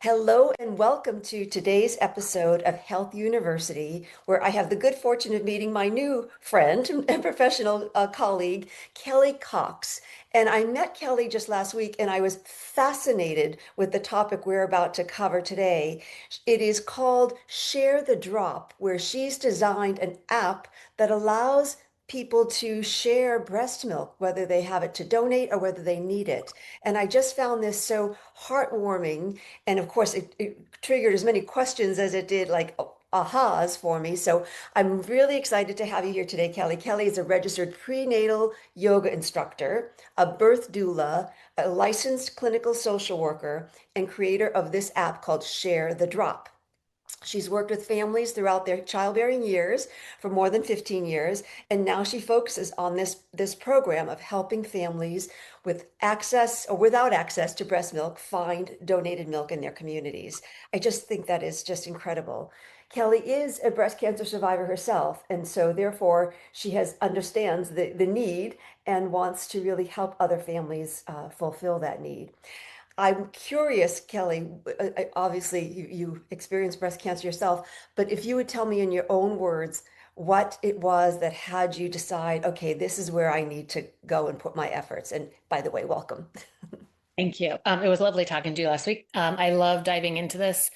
Hello and welcome to today's episode of Health University, where I have the good fortune of meeting my new friend and professional colleague, Kelly Cox. And I met Kelly just last week, and I was fascinated with the topic we're about to cover today. It is called Share the Drop, where she's designed an app that allows people to share breast milk, whether they have it to donate or whether they need it. And I just found this so heartwarming, and of course, it triggered as many questions as it did like ahas for me. So I'm really excited to have you here today, Kelly. Kelly is a registered prenatal yoga instructor, a birth doula, a licensed clinical social worker, and creator of this app called Share the Drop. She's worked with families throughout their childbearing years for more than 15 years, and now she focuses on this program of helping families with access or without access to breast milk find donated milk in their communities. I just think that is just incredible. Kelly is a breast cancer survivor herself, and so therefore she has understands the need and wants to really help other families fulfill that need. I'm curious, Kelly, obviously you experienced breast cancer yourself, but if you would tell me in your own words what it was that had you decide, okay, this is where I need to go and put my efforts. And by the way, welcome. Thank you. It was lovely talking to you last week. I love diving into this.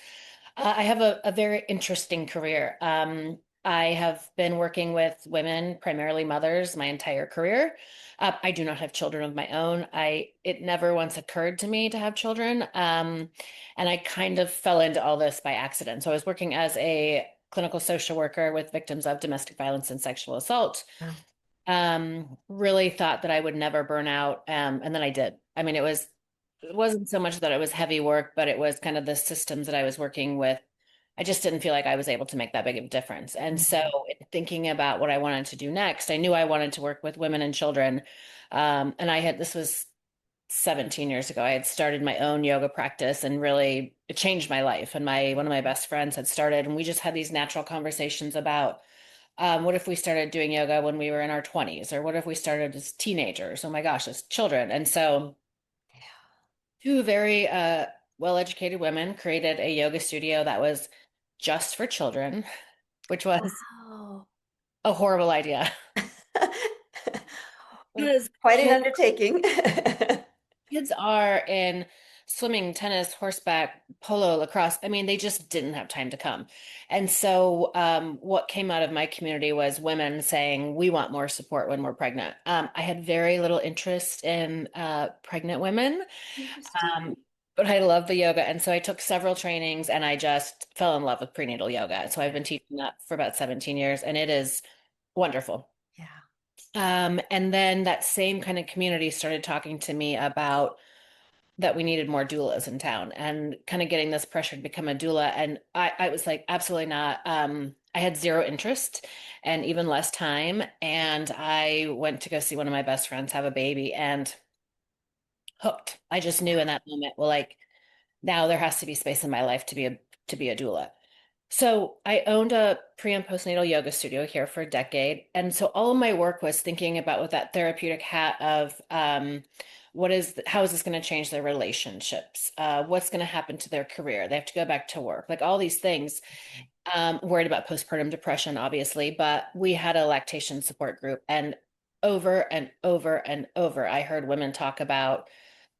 I have a very interesting career. I have been working with women, primarily mothers, my entire career. I do not have children of my own. It never once occurred to me to have children. And I kind of fell into all this by accident. So I was working as a clinical social worker with victims of domestic violence and sexual assault. Wow. Really thought that I would never burn out. And then I did. I mean, it wasn't so much that it was heavy work, but it was kind of the systems that I was working with. I just didn't feel like I was able to make that big of a difference. And so, Mhm. in thinking about what I wanted to do next, I knew I wanted to work with women and children. This was 17 years ago. I had started my own yoga practice and really it changed my life. And one of my best friends had started, and we just had these natural conversations about what if we started doing yoga when we were in our 20s, or what if we started as teenagers? Oh my gosh, as children. And so, two very well-educated women created a yoga studio that was just for children, which was Wow. a horrible idea. Because Quite an undertaking. kids are in swimming, tennis, horseback, polo, lacrosse. I mean, they just didn't have time to come. And so, what came out of my community was women saying, we want more support when we're pregnant. I had very little interest in pregnant women. Interesting. Um, but I love the yoga. And so I took several trainings and I just fell in love with prenatal yoga. So I've been teaching that for about 17 years and it is wonderful. Yeah. And then that same kind of community started talking to me about that we needed more doulas in town and kind of getting this pressure to become a doula. And I was like, absolutely not. I had zero interest and even less time. And I went to go see one of my best friends have a baby and hooked. I just knew in that moment, well, like now there has to be space in my life to be a doula. So I owned a pre and postnatal yoga studio here for a decade. And so all of my work was thinking about with that therapeutic hat of how is this going to change their relationships? What's going to happen to their career? They have to go back to work, like all these things. Worried about postpartum depression, obviously, but we had a lactation support group and over and over and over, I heard women talk about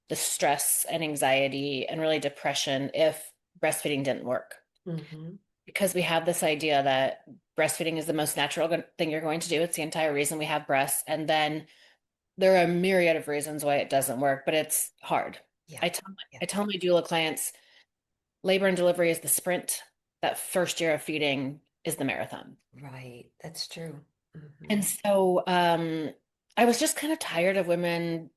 the stress and anxiety and really depression if breastfeeding didn't work. Hmm. Because we have this idea that breastfeeding is the most natural thing you're going to do. It's the entire reason we have breasts. And then there are a myriad of reasons why it doesn't work, but it's hard. Yeah. I tell Yeah. I tell my doula clients, labor and delivery is the sprint. That first year of feeding is the marathon. Right. That's true. Hmm. And so I was just kind of tired of women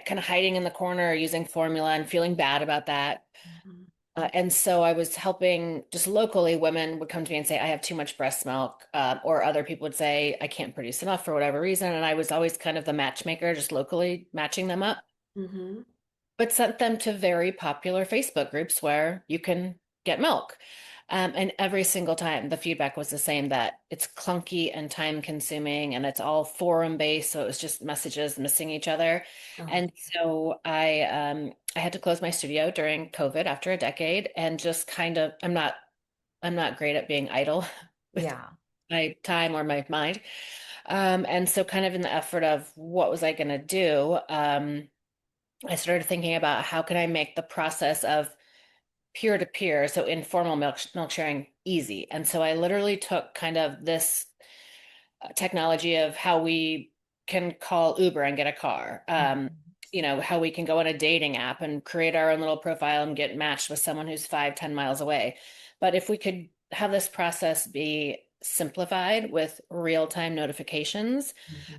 kind of hiding in the corner using formula and feeling bad about that. Hmm. And so I was helping just locally, women would come to me and say, I have too much breast milk. Or other people would say, I can't produce enough for whatever reason. And I was always kind of the matchmaker, just locally matching them up, but sent them to very popular Facebook groups where you can get milk. And every single time the feedback was the same, that it's clunky and time consuming and it's all forum based. So it was just messages missing each other. Oh, And so I had to close my studio during COVID after a decade and just kind of I'm not great at being idle with yeah. my time or my mind. And so kind of in the effort of what was I going to do, I started thinking about how can I make the process of peer to peer, so informal milk sharing, easy. And so I literally took kind of this technology of how we can call Uber and get a car. Mhm. How we can go on a dating app and create our own little profile and get matched with someone who's 5, 10 miles away. But if we could have this process be simplified with real-time notifications,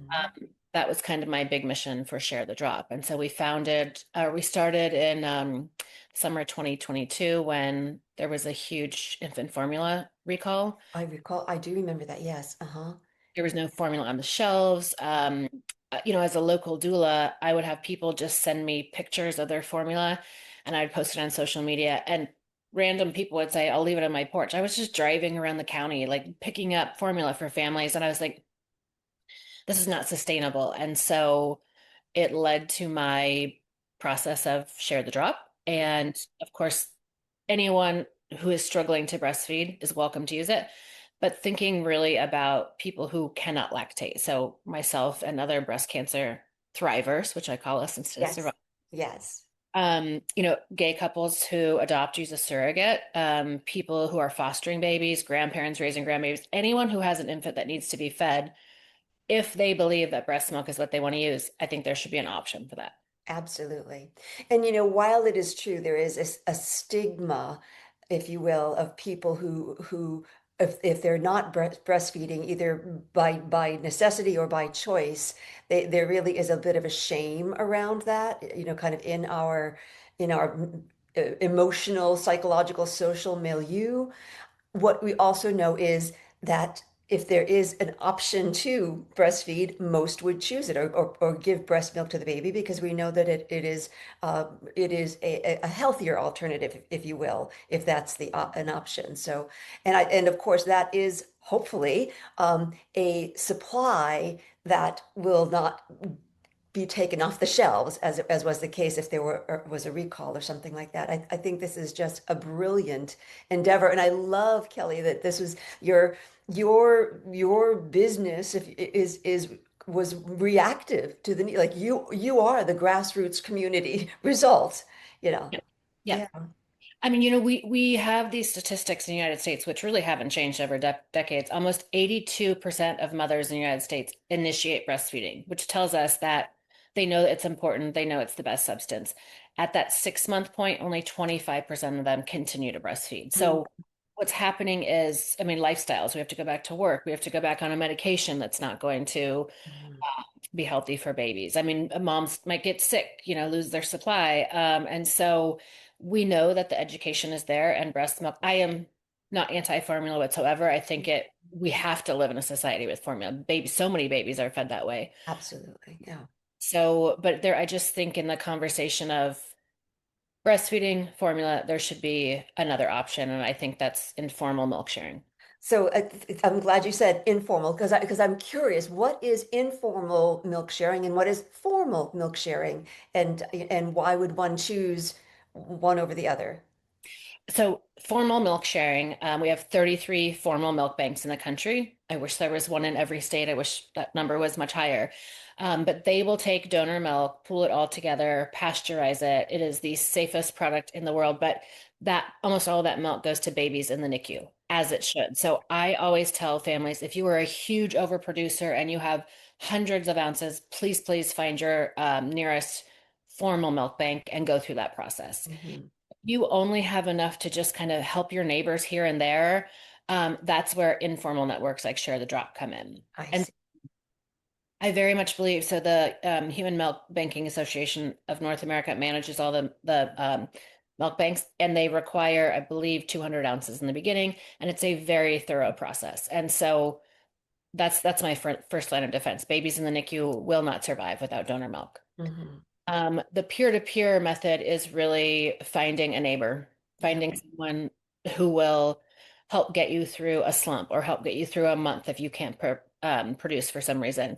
Mhm. that was kind of my big mission for Share the Drop. And so we started in summer 2022 when there was a huge infant formula recall. I do remember that. Yes. Uh-huh. There was no formula on the shelves. As a local doula, I would have people just send me pictures of their formula and I'd post it on social media. And random people would say, I'll leave it on my porch. I was just driving around the county, like picking up formula for families. And I was like, this is not sustainable. And so it led to my process of Share the Drop. And of course, anyone who is struggling to breastfeed is welcome to use it, but thinking really about people who cannot lactate. So myself and other breast cancer thrivers, which I call us instead of Yes. survivors. Yes. Gay couples who adopt, use a surrogate, people who are fostering babies, grandparents raising grandbabies, anyone who has an infant that needs to be fed, if they believe that breast milk is what they want to use, I think there should be an option for that. Absolutely. And while it is true, there is a stigma, if you will, of people who if they're not breastfeeding, either by necessity or by choice, there really is a bit of a shame around that, kind of in our emotional, psychological, social milieu. What we also know is that if there is an option to breastfeed, most would choose it, or give breast milk to the baby, because we know that uh, it is a healthier alternative, if you will, if that's an option. So, and of course that is hopefully a supply that will not be taken off the shelves, as was the case if there was a recall or something like that. I think this is just a brilliant endeavor, and I love, Kelly, that this was your business, if is was reactive to the need. Like you are the grassroots community result, you know. Yeah. Yeah. Yeah. I mean, we have these statistics in the United States, which really haven't changed over decades. Almost 82% of mothers in the United States initiate breastfeeding, which tells us that they know that it's important. They know it's the best substance. At that 6 month point, only 25% of them continue to breastfeed. So what's happening is, I mean, lifestyles. We have to go back to work. We have to go back on a medication that's not going to Mhm. be healthy for babies. I mean, moms might get sick, lose their supply. And so we know that the education is there and breast milk. I am not anti-formula whatsoever. I think we have to live in a society with formula. Babies, so many babies are fed that way. Absolutely. Yeah. So, but I just think in the conversation of breastfeeding formula, there should be another option. And I think that's informal milk sharing. So I'm glad you said informal, because I'm curious, what is informal milk sharing and what is formal milk sharing, and why would one choose one over the other? So formal milk sharing, we have 33 formal milk banks in the country. I wish there was one in every state. I wish that number was much higher. But they will take donor milk, pool it all together, pasteurize it. It is the safest product in the world, but that almost all of that milk goes to babies in the NICU, as it should. So I always tell families, if you are a huge overproducer and you have hundreds of ounces, please, please find your nearest formal milk bank and go through that process. Mhm. You only have enough to just kind of help your neighbors here and there. That's where informal networks like Share the Drop come in. I And see. I very much believe so. The Human Milk Banking Association of North America manages all the milk banks, and they require, I believe, 200 ounces in the beginning, and it's a very thorough process. And so that's my first line of defense. Babies in the NICU will not survive without donor milk. Mhm. The peer-to-peer method is really finding a neighbor, Yeah. finding someone who will. help get you through a slump or help get you through a month if you can't produce for some reason.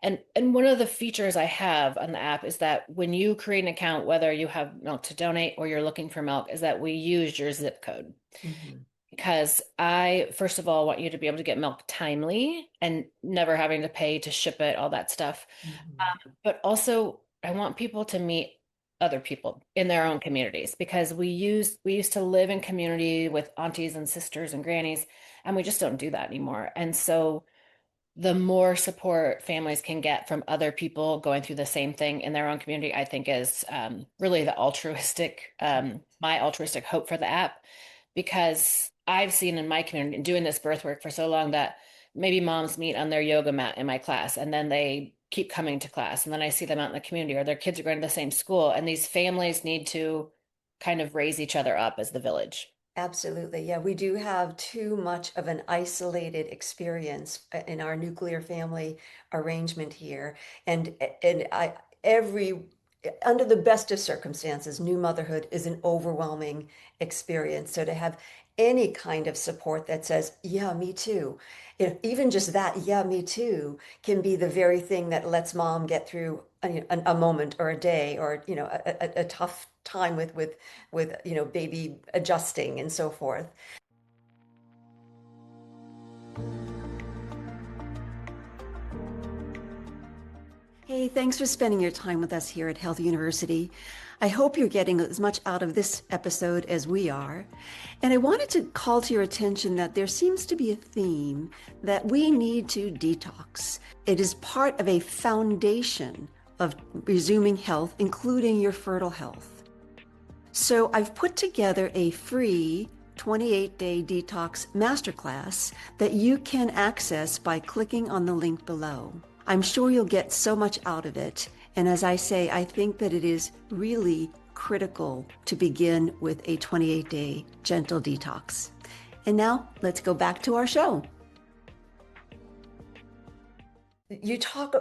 And one of the features I have on the app is that when you create an account, whether you have milk to donate or you're looking for milk, is that we use your zip code. Hmm. Because I, first of all, want you to be able to get milk timely and never having to pay to ship it, all that stuff. Hmm. But also, I want people to meet other people in their own communities because we used to live in community with aunties and sisters and grannies, and we just don't do that anymore. And so the more support families can get from other people going through the same thing in their own community, I think is really my altruistic hope for the app. Because I've seen in my community, doing this birth work for so long, that maybe moms meet on their yoga mat in my class and then they keep coming to class. And then I see them out in the community or their kids are going to the same school. And these families need to kind of raise each other up as the village. Absolutely. Yeah, we do have too much of an isolated experience in our nuclear family arrangement here. And I every under the best of circumstances, new motherhood is an overwhelming experience. So to have any kind of support that says, yeah, me too. Even just that, yeah, me too, can be the very thing that lets mom get through a moment or a day or a tough time with baby adjusting and so forth. Hey, thanks for spending your time with us here at Health University. I hope you're getting as much out of this episode as we are. And I wanted to call to your attention that there seems to be a theme that we need to detox. It is part of a foundation of resuming health, including your fertile health. So I've put together a free 28-day detox masterclass that you can access by clicking on the link below. I'm sure you'll get so much out of it. And as I say, I think that it is really critical to begin with a 28-day gentle detox. And now let's go back to our show. You talk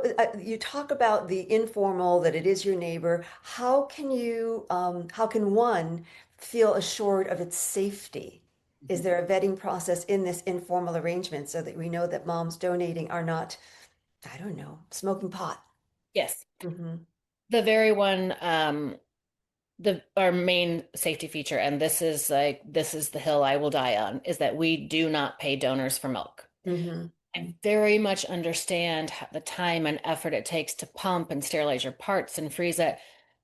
about the informal, that it is your neighbor. How can one feel assured of its safety? Is there a vetting process in this informal arrangement so that we know that moms donating are not, I don't know, smoking pot? Yes. Hmm. The very one, the our main safety feature, and this is the hill I will die on, is that we do not pay donors for milk. Hmm. I very much understand the time and effort it takes to pump and sterilize your parts and freeze it.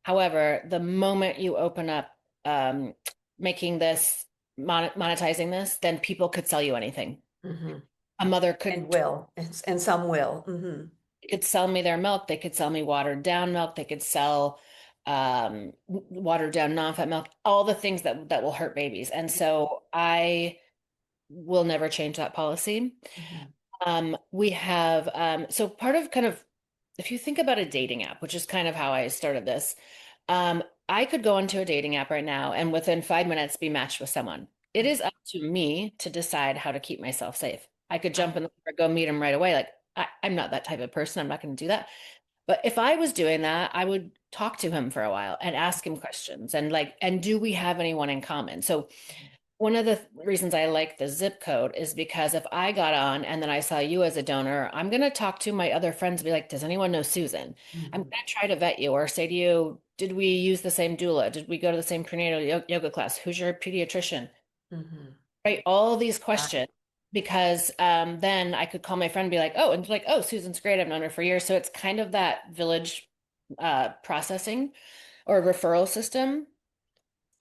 However, the moment you open up um, making this monetizing this, then people could sell you anything. Hmm. A mother And could will, and some will. Hmm. could sell me their milk. They could sell me watered down milk. They could sell watered down non-fat milk, all the things that will hurt babies. And so I will never change that policy. Hmm. We have so part of kind of if you think about a dating app, which is kind of how I started this, I could go into a dating app right now and within 5 minutes be matched with someone. It is up to me to decide how to keep myself safe. I could jump in the car, go meet him right away. Like I'm not that type of person. I'm not going to do that. But if I was doing that, I would talk to him for a while and ask him questions and do we have anyone in common? So one of the reasons I like the zip code is because if I got on and then I saw you as a donor, I'm going to talk to my other friends and be like, does anyone know Susan? I'm Hmm. going to try to vet you or say to you, did we use the same doula? Did we go to the same prenatal yoga class? Who's your pediatrician? Hmm. Right? All these questions because then I could call my friend and be like, oh, and be like, oh, Susan's great. I've known her for years. So it's kind of that village processing or referral system.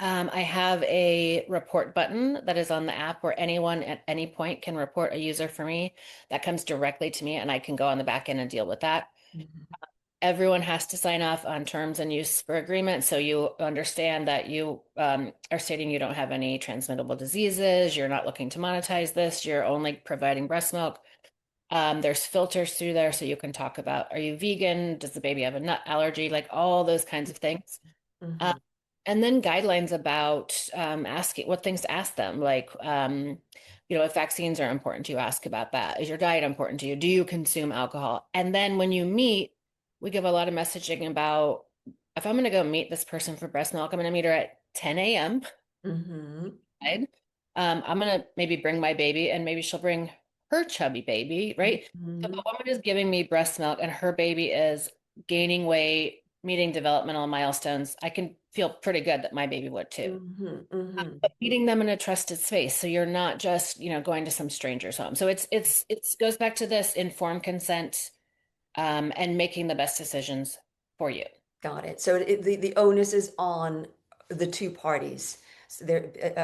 I have a report button that is on the app where anyone at any point can report a user for me. That comes directly to me, and I can go on the back end and deal with that. Hmm. Everyone has to sign off on terms and use for agreement. So you understand that you are stating you don't have any transmittable diseases. You're not looking to monetize this. You're only providing breast milk. There's filters through there so you can talk about, are you vegan? Does the baby have a nut allergy? Like all those kinds of things. Um, Hmm. and then guidelines about asking what things to ask them, like, if vaccines are important to you, ask about that. Is your diet important to you? Do you consume alcohol? And then when you meet, we give a lot of messaging about if I'm going to go meet this person for breast milk, I'm going to meet her at 10 a.m. Hmm. right? I'm gonna maybe bring my baby and maybe she'll bring her chubby baby, right? So if Mhm. a woman is giving me breast milk and her baby is gaining weight, meeting developmental milestones, I can feel pretty good that my baby would too. Mhm. Mhm. But feeding them in a trusted space, so you're not just, going to some stranger's home. So it goes back to this informed consent, and making the best decisions for you. Got it. So the onus is on the two parties. So there,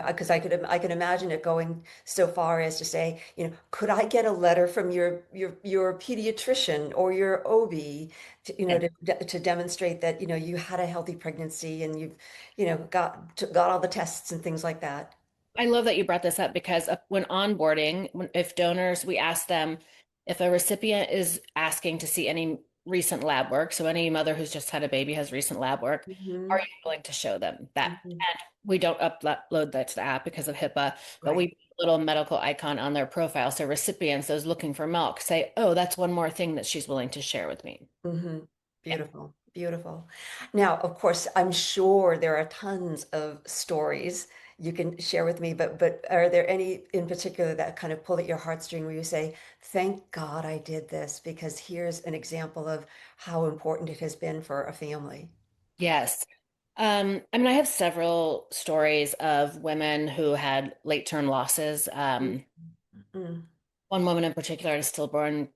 because I can imagine it going so far as to say, could I get a letter from your pediatrician or your OB to, to demonstrate that, you had a healthy pregnancy and you've, got all the tests and things like that. I love that you brought this up because when onboarding, if donors, we ask them if a recipient is asking to see any recent lab work. So any mother who's just had a baby has recent lab work. Are Hmm. you willing to show them that? Hmm. And we don't upload that to the app because of HIPAA, but Right. we put a little medical icon on their profile. So recipients, those looking for milk, say, oh, that's one more thing that she's willing to share with me. Hmm. Yeah. Beautiful, beautiful. Now, of course, I'm sure there are tons of stories you can share with me, but are there any in particular that kind of pull at your heartstring where you say, "Thank God I did this because here's an example of how important it has been for a family." Yes. I mean, I have several stories of women who had late term losses. Mm. One woman in particular had a stillborn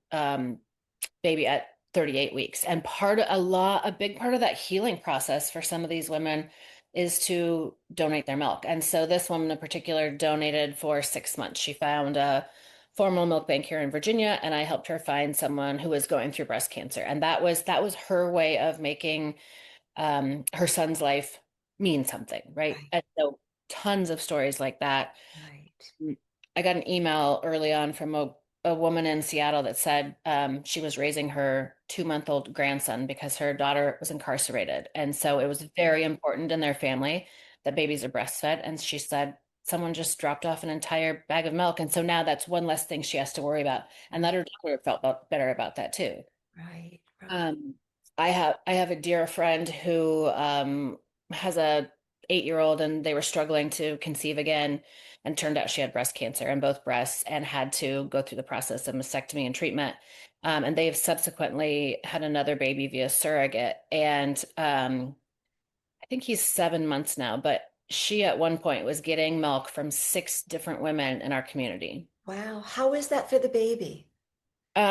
baby at 38 weeks. And a big part of that healing process for some of these women is to donate their milk. And so this woman in particular donated for 6 months. She found a formal milk bank here in Virginia, and I helped her find someone who was going through breast cancer. And that was her way of making her son's life mean something, right? Right, And so tons of stories like that. right. I got an email early on from a woman in Seattle that said she was raising her 2-month-old grandson because her daughter was incarcerated. And so it was very important in their family that babies are breastfed. And she said someone just dropped off an entire bag of milk. And so now that's one less thing she has to worry about. And that her daughter better about that too. Right, right. Um, I have a dear friend who has a 8-year-old and they were struggling to conceive again, and turned out she had breast cancer in both breasts and had to go through the process of mastectomy and treatment. And they've subsequently had another baby via surrogate. And I think he's 7 months now, but she at one point was getting milk from 6 different women in our community. Wow, how is that for the baby?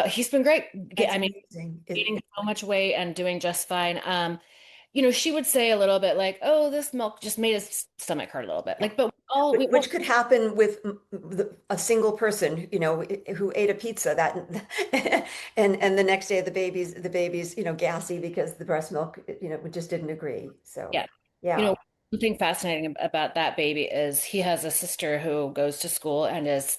He's been great. That's I mean, amazing. gaining so much weight and doing just fine. She would say a little bit like, "Oh, this milk just made his stomach hurt a little bit." Yeah. Like, but we all, Which could happen with a single person, who ate a pizza that, and the next day the baby's, gassy because the breast milk, just didn't agree. So, yeah. You yeah. know, Something fascinating about that baby is he has a sister who goes to school and is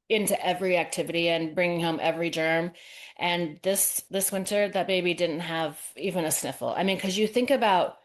into every activity and bringing home every germ. And this winter, that baby didn't have even a sniffle. I mean, because you think about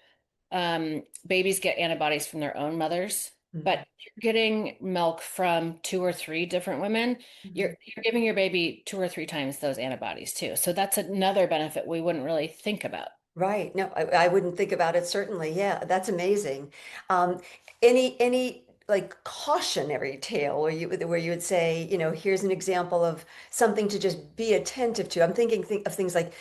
babies get antibodies from their own mothers, but Mhm. you're getting milk from 2 or 3 different women. You're Mhm. you're giving your baby 2 or 3 times those antibodies too. So that's another benefit we wouldn't really think about. Right. No, I wouldn't think about it, certainly. Yeah, that's amazing. Um, any like cautionary tale where you would say, here's an example of something to just be attentive to. I'm thinking of things like,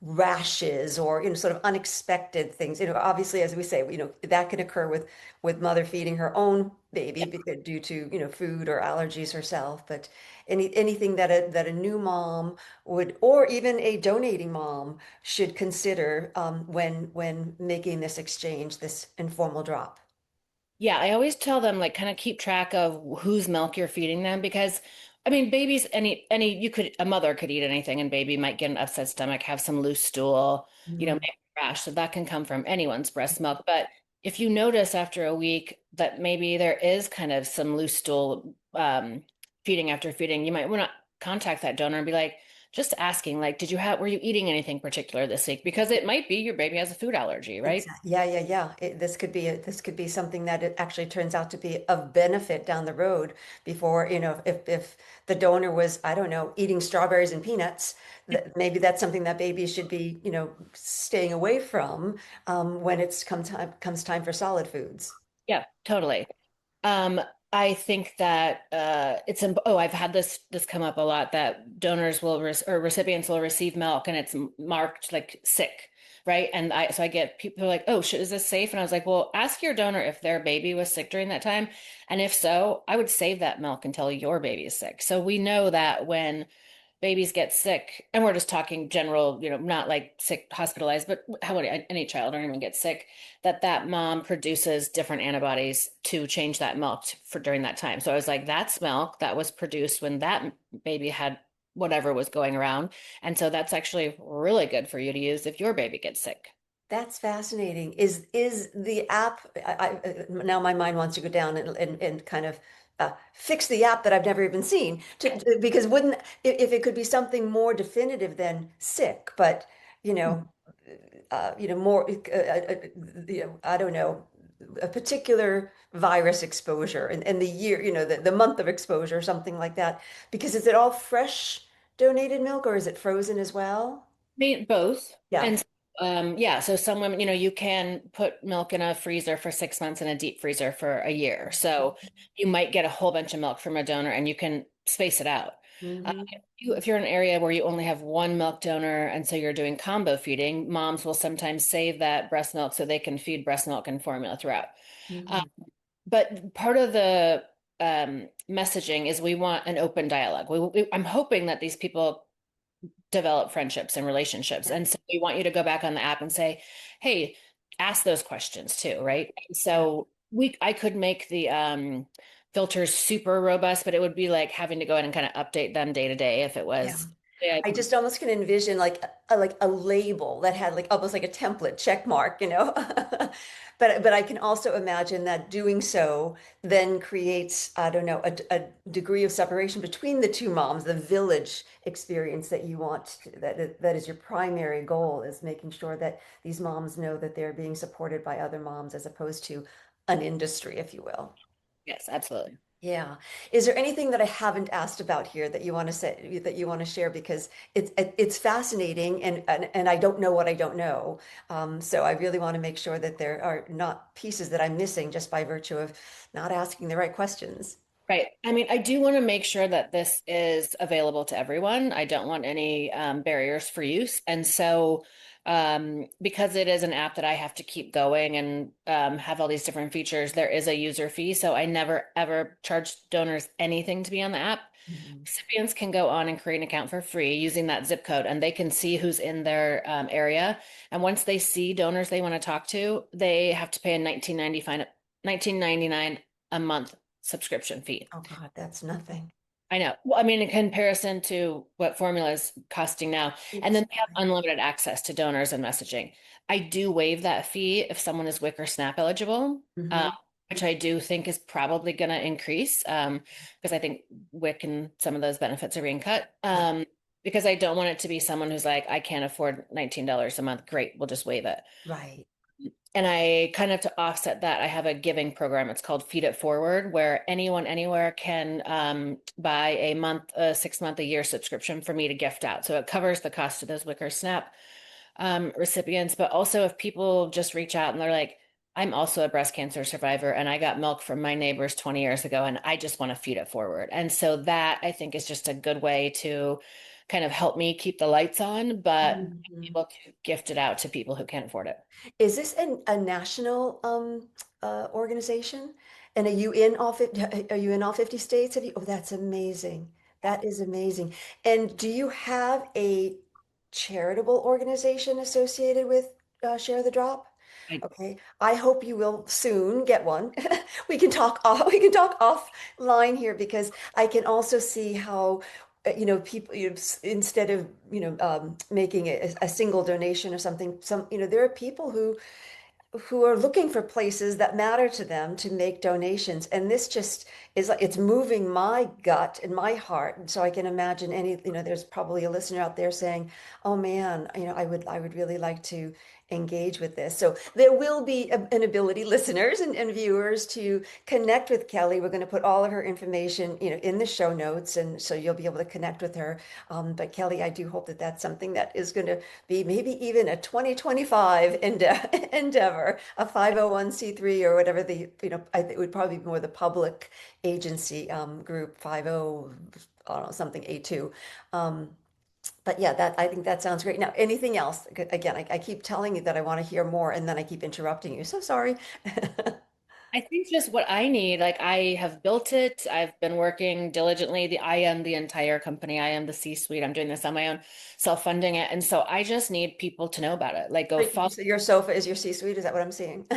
rashes or, sort of unexpected things. Obviously, as we say, that can occur with mother feeding her own baby due to, food or allergies herself. But anything that a new mom would, or even a donating mom should consider when making this exchange, this informal drop. Yeah, I always tell them like kind of keep track of whose milk you're feeding them because I mean babies a mother could eat anything and baby might get an upset stomach, have some loose stool, Mm. maybe a rash. So that can come from anyone's breast milk. But if you notice after a week that maybe there is kind of some loose stool feeding after feeding, you might want to contact that donor and be like, just asking, like, were you eating anything particular this week? Because it might be your baby has a food allergy, right? Exactly. Yeah, yeah, yeah. This could be something that it actually turns out to be of benefit down the road before, if the donor was, I don't know, eating strawberries and peanuts, maybe that's something that babies should be, staying away from when comes time for solid foods. Yeah, totally. Um, I think that I've had this come up a lot that donors will or recipients will receive milk and it's marked like sick, right? And I get people are like, "Oh, is this safe?" And I was like, "Well, ask your donor if their baby was sick during that time, and if so, I would save that milk until your baby is sick." So we know that when babies get sick, and we're just talking general, not like sick, hospitalized, but how would any child or anyone get sick, that mom produces different antibodies to change that milk for during that time. So I was like, that's milk that was produced when that baby had whatever was going around. And so that's actually really good for you to use if your baby gets sick. That's fascinating. Is the app? Now my mind wants to go down and kind of fix the app that I've never even seen. Because wouldn't if it could be something more definitive than sick, but you know, more. I don't know, a particular virus exposure and the year, the month of exposure, something like that. Because is it all fresh donated milk or is it frozen as well? Mean both. Yeah. And yeah, so some women, you can put milk in a freezer for 6 months and a deep freezer for a year. So you might get a whole bunch of milk from a donor and you can space it out. Hmm. If you're in an area where you only have one milk donor and so you're doing combo feeding, moms will sometimes save that breast milk so they can feed breast milk and formula throughout. Uh, Hmm. but part of the messaging is we want an open dialogue. I'm hoping that these people develop friendships and relationships. And so we want you to go back on the app and say, hey, ask those questions too, right? And so I could make the filters super robust, but it would be like having to go in and kind of update them day to day if it Yeah. was. Yeah. I just almost can envision like a label that had like almost like a template check mark. But I can also imagine that doing so then creates, I don't know, a degree of separation between the two moms, the village experience that you want that is your primary goal is making sure that these moms know that they're being supported by other moms as opposed to an industry, if you will. Yes, absolutely. Yeah. Is there anything that I haven't asked about here that you want to say that you want to share? Because it's fascinating and I don't know what I don't know. So I really want to make sure that there are not pieces that I'm missing just by virtue of not asking the right questions. Right. I mean, I do want to make sure that this is available to everyone. I don't want any barriers for use. And so, because it is an app that I have to keep going and have all these different features, there is a user fee. So I never ever charge donors anything to be on the app. Mhm. Recipients can go on and create an account for free using that zip code, and they can see who's in their area. And once they see donors they want to talk to, they have to pay a 19.99 a month subscription fee. Oh God, that's nothing. I know. Well, I mean, in comparison to what formula is costing now, and It's then they have unlimited access to donors and messaging. I do waive that fee if someone is WIC or SNAP eligible, hmm which I do think is probably going to increase because I think WIC and some of those benefits are being cut. Because I don't want it to be someone who's like, I can't afford $19 a month. Great, we'll just waive it. Right. And I kind of to offset that, I have a giving program. It's called Feed It Forward, where anyone anywhere can buy a month, a 6 month, a year subscription for me to gift out. So it covers the cost of those Wicker Snap recipients. But also, if people just reach out and they're like, I'm also a breast cancer survivor and I got milk from my neighbors 20 years ago and I just want to feed it forward. And so that I think is just a good way to kind of help me keep the lights on, but be Mhm. able to gift it out to people who can't afford it. Is this a national organization? And are you in all 50 states? Oh, that's amazing. That is amazing. And do you have a charitable organization associated with Share the Drop? Okay. I hope you will soon get one. We can talk offline here because I can also see how people instead of making a single donation or something, there are people who are looking for places that matter to them to make donations. And this just is like it's moving my gut and my heart. And so I can imagine there's probably a listener out there saying, "Oh man, I would really like to engage with this. So there will be an ability, listeners and viewers, to connect with Kelly. We're going to put all of her information, in the show notes, and so you'll be able to connect with her. But Kelly, I do hope that that's something that is going to be maybe even a 2025 endeavor, a 501c3 or whatever I think it would probably be more the public agency group, 50, I don't know, something A2. Um, but yeah, that I think that sounds great. Now, anything else? Again, I keep telling you that I want to hear more, and then I keep interrupting you. So sorry. I think just what I need, like I have built it. I've been working diligently. I am the entire company. I am the C-suite. I'm doing this on my own, self-funding it. And so I just need people to know about it. Like go follow. So your sofa is your C-suite. Is that what I'm seeing?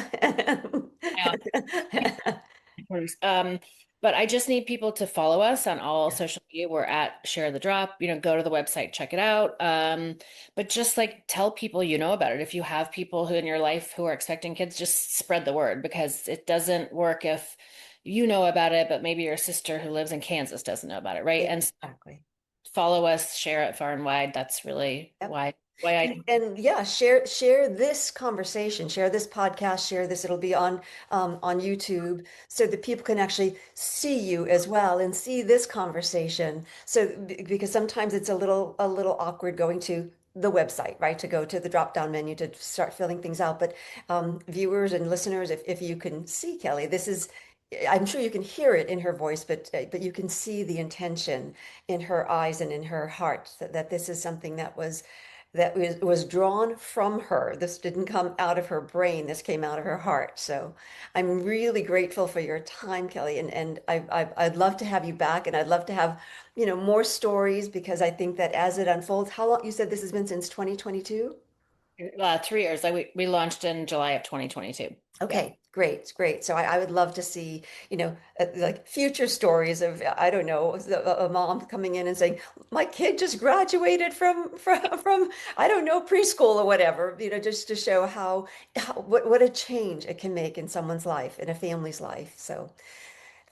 Um, but I just need people to follow us on all social media. We're at Share the Drop, go to the website, check it out. But just like tell people you know about it. If you have people who in your life who are expecting kids, just spread the word because it doesn't work if you know about it, but maybe your sister who lives in Kansas doesn't know about it, right? And so Exactly. follow us, share it far and wide. That's really Yep. why I And yeah, share this conversation, share this podcast, share this. It'll be on YouTube so that people can actually see you as well and see this conversation. So because sometimes it's a little awkward going to the website, right? To go to the drop down menu to start filling things out. But viewers and listeners, if you can see Kelly, this is. I'm sure you can hear it in her voice, but you can see the intention in her eyes and in her heart that this is something that was drawn from her. This didn't come out of her brain. This came out of her heart. So I'm really grateful for your time, Kelly, and I'd love to have you back, and I'd love to have more stories because I think that as it unfolds, how long you said this has been since 2022? 3 years. Like we launched in July of 2022. Yeah. Okay, great, great. So I would love to see, like future stories of, I don't know, a mom coming in and saying, my kid just graduated from I don't know, preschool or whatever, just to show what a change it can make in someone's life, in a family's life. So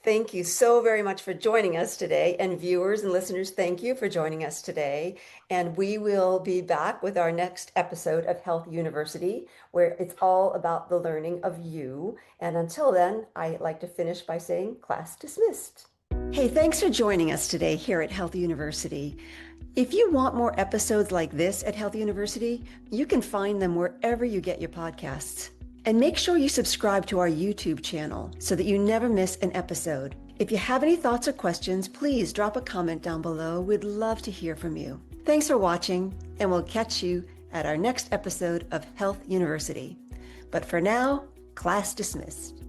thank you so very much for joining us today. And viewers and listeners, thank you for joining us today. And we will be back with our next episode of Health University, where it's all about the learning of you. And until then, I like to finish by saying class dismissed. Hey, thanks for joining us today here at Health University. If you want more episodes like this at Health University, you can find them wherever you get your podcasts. And make sure you subscribe to our YouTube channel so that you never miss an episode. If you have any thoughts or questions, please drop a comment down below. We'd love to hear from you. Thanks for watching, and we'll catch you at our next episode of Health University. But for now, class dismissed.